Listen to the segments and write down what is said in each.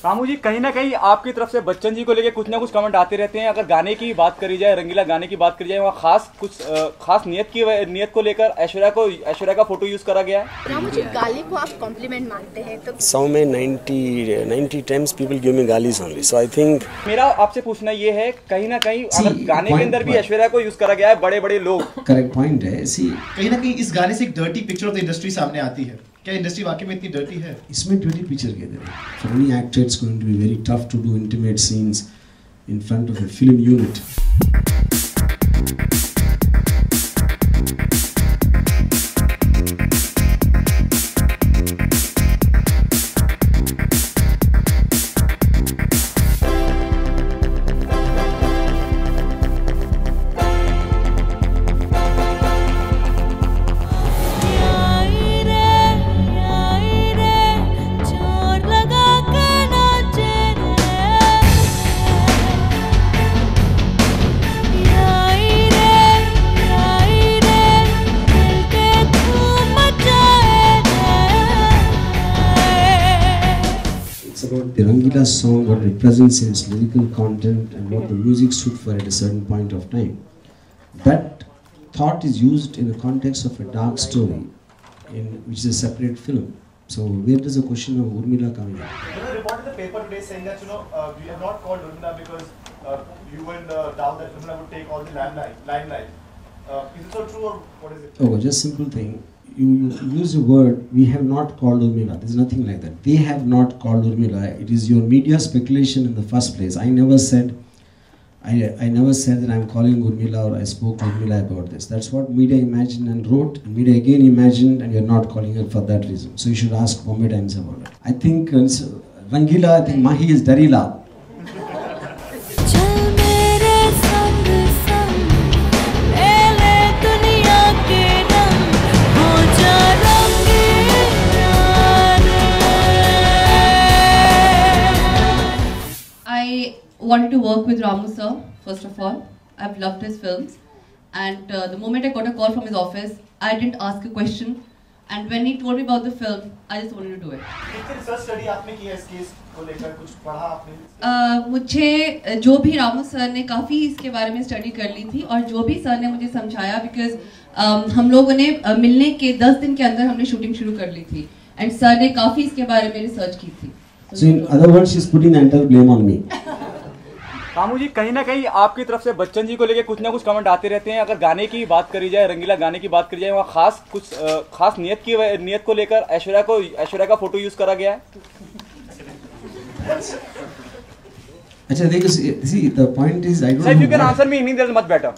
रामू जी, कहीं ना कहीं आपकी तरफ से बच्चन जी को लेके कुछ ना कुछ कमेंट आते रहते हैं। अगर गाने की बात करी जाए, रंगीला गाने की बात करी जाए, वहाँ खास नियत को लेकर ऐश्वर्या का फोटो यूज करा गया है। रामू जी, गाली को आप कॉम्प्लीमेंट मानते हैं तो 100 में 90 times people give me galis only, so I think मेरा आपसे पूछना ये है, कहीं ना कहीं अगर गाने के अंदर भी ऐश्वर्या को यूज करा गया है, बड़े बड़े लोग। करेक्ट पॉइंट है। कहीं ना कहीं इस गाने से एक dirty picture of the industry सामने आती है। क्या इंडस्ट्री वाकई में इतनी डर्टी है? इसमें डर्टी पिक्चर कहते हैं। For any actor it's going to be very tough to do intimate scenes in front of a film unit. About the Rangila song, what it represents in its lyrical content and what the music stood for at a certain point of time. That thought is used in the context of a dark story, which is a separate film. So where does the question of Urmila come in? There was a report in the paper today saying that we have not called Urmila because you were in doubt that Urmila would take all the limelight. Is it so true or what is it? Oh, just simple thing. You use the word, we have not called Urmila. There's nothing like that. They have not called Urmila. It is your media speculation in the first place. I never said that I'm calling Urmila or I spoke to Urmila about this. That's what media imagined and wrote, and media again imagined, and you're not calling her for that reason. So you should ask Bombay Times about it. I think Rangila, I think Mahi is Darila. I wanted to work with Ramu sir, first of all. I've loved his films, and the moment I got a call from his office, I didn't ask a question, and when he told me about the film, I just wanted to do it. कितनी research study आपने की है इस case को लेकर? कुछ पढ़ा आपने? मुझे जो भी रामू सर ने काफ़ी इसके बारे में स्टडी कर ली थी, और जो भी सर ने मुझे समझाया, बिकॉज हम लोगों ने मिलने के 10 दिन के अंदर हमने शूटिंग शुरू कर ली थी, एंड सर ने काफ़ी इसके बारे में रिसर्च की थी. So in other words, she's putting the entire blame on me. Ramu जी, कहीं ना कहीं आपकी तरफ से बच्चन जी को लेके कुछ ना कुछ कमेंट आते रहते हैं। अगर गाने की बात करी जाए, रंगीला गाने की बात करी जाए, वहाँ खास नियत को लेकर ऐश्वर्या का फोटो यूज करा गया है। अच्छा देखो, see the point is I don't know. If you can answer me in Hindi, that's much better.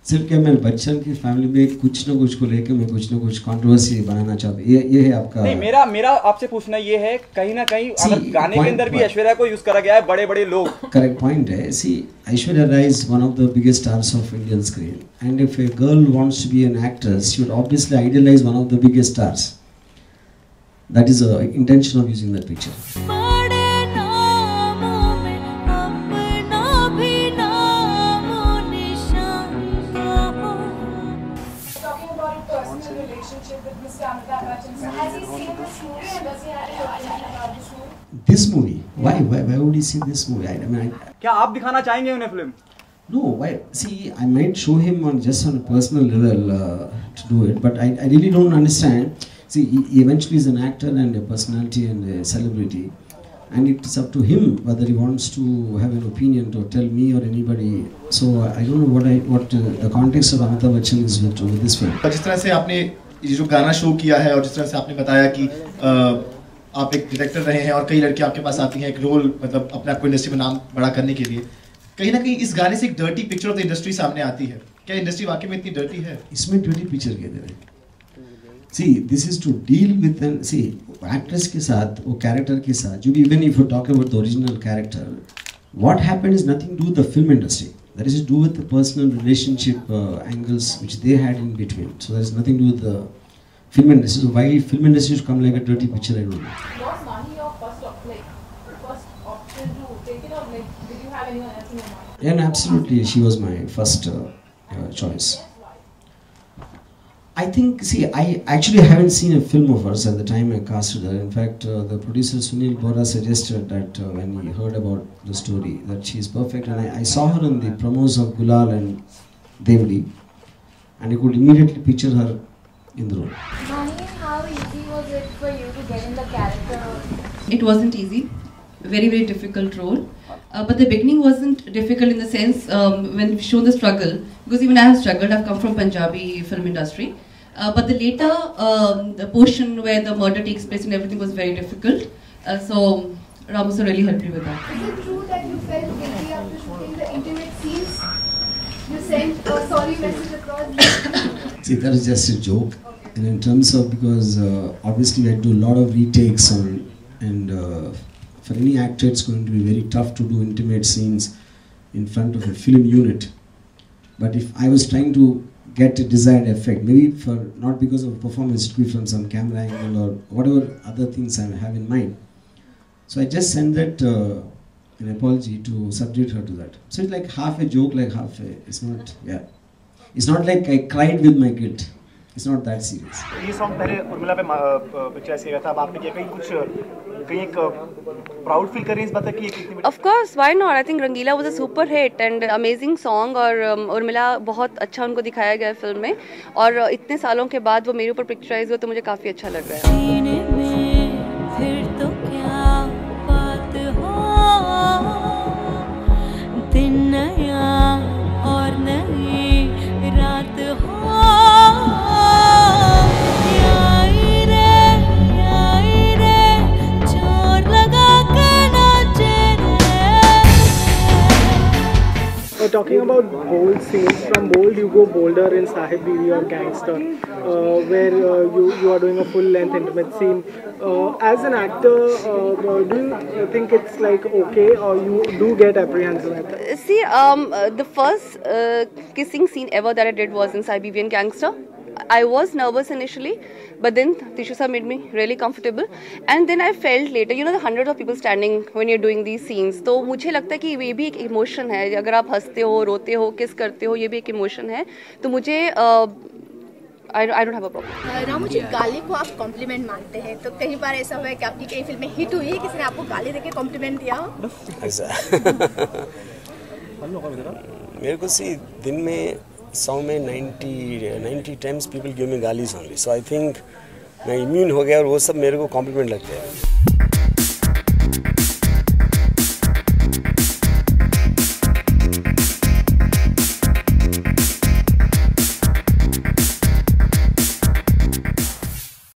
सिर्फ क्या मैं बच्चन की फैमिली में कुछ ना कुछ को लेकर मैं कुछ ना कुछ कंट्रोवर्सी बनाना चाहता हूँ, ये है आपका? नहीं, मेरा आपसे पूछना ये है, कहीं ना कहीं अगर गाने के अंदर भी ऐश्वर्या को यूज करा गया है, बड़े बड़े लोग। करेक्ट पॉइंट है। See, Aishwarya Rai is one of the biggest stars of Indian screen, and if a girl wants to be an actress, she would obviously idealize one of the biggest stars. That is the intention of using that picture. This movie? Why would he see this movie? I mean, क्या आप दिखाना चाहेंगे उन्हें film? No, why? See, I might show him on a personal level to do it, but I really don't understand. See, he eventually is an actor and a personality and a celebrity, and it's up to him whether he wants to have an opinion to tell me or anybody. So I don't know what the context of Amitabh Bachchan is with this film. जिस तरह से आपने ये जो गाना show किया है, और जिस तरह से आपने बताया कि आप एक डायरेक्टर रहे हैं और कई लड़के आपके पास आती हैं एक रोल, मतलब अपने आप को इंडस्ट्री में नाम बड़ा करने के लिए, कहीं ना कहीं इस गाने से एक dirty picture of the industry सामने आती है। क्या इंडस्ट्री वाकई में इतनी डर्टी है? इसमें डर्टी पिक्चर कहते हैं। See, this is to deal with an, see, actress के साथ, वो character के साथ, जो भी even if you talk about the original character, what happened is nothing to do with the film industry. That is to do with the personal relationship angles which they had in between. So there is nothing to do with the film industry. So why film industry should come like a dirty picture, I don't know. Was Mahi your first option to take it, or did you have anyone else in your mind? Yeah, no, absolutely, she was my first choice. I think, see, I actually haven't seen a film of hers at the time I casted her. In fact, the producer Sunil Bora suggested that when he heard about the story, that she's perfect. And I saw her in the promos of Gulal and Devdi, and I could immediately picture her in the role. Mahi, how easy was it for you to get in the character? It wasn't easy, very, very difficult role. But the beginning wasn't difficult in the sense when we show the struggle, because even I have struggled. I've come from Punjabi film industry. But the later the portion where the murder takes place and everything was very difficult. So Ramu sir really helped me with that. Is it true that you felt guilty after shooting the intimate scenes? You sent a sorry message across. See, that is just a joke. And in terms of, because obviously we had to do a lot of retakes on, and for any actor it's going to be very tough to do intimate scenes in front of a film unit. But if I was trying to get a desired effect, maybe for not because of performance, it could be from some camera angle or whatever other things I have in mind. So I just sent that an apology to subject her to that. So it's like half a joke, like half a, it's not, yeah. It's not like I cried with my guilt. It's not that serious. ये song पहले उर्मिला पे picturise किया था, अब आपने किया, कहीं एक प्राउड फील कर रही है इस बात की कितनी? Of course, why not? I think Rangila was a super hit and amazing song और उर्मिला बहुत अच्छा उनको दिखाया गया फिल्म में, और इतने सालों के बाद वो मेरे ऊपर पिक्चराइज हुआ तो मुझे काफ़ी अच्छा लग रहा है। फिर तो क्या बात हो, दिन नया और नई रात हो, Talking about bold scenes, from bold you go bolder in Sahib Biwi or Gangster, where you are doing a full length intimate scene. As an actor, do you think it's like okay, or you do get apprehensive at that? See, the first kissing scene ever that I did was in Sahib Biwi and Gangster. I was nervous initially, but then Tishu sir made me really comfortable, and then I felt later, you know, the hundreds of people standing when you're doing these scenes. तो मुझे लगता है कि ये भी एक emotion है. अगर आप हंसते हो, रोते हो, किस करते हो, ये भी एक इमोशन है. तो मुझे I don't have a problem. Ramu जी, गाली को आप कॉम्प्लीमेंट मानते हैं, तो कई बार ऐसा हुआ है कि आपकी कई फिल्में हिट हुई है, किसी ने आपको गाली देके कॉम्प्लीमेंट दिया हो? ऐसा मेरे को सी दिन में 100 में 90 times people give me गालीज only. So I think मैं इम्यून हो गया और वो सब मेरे को कॉम्प्लीमेंट लगते हैं.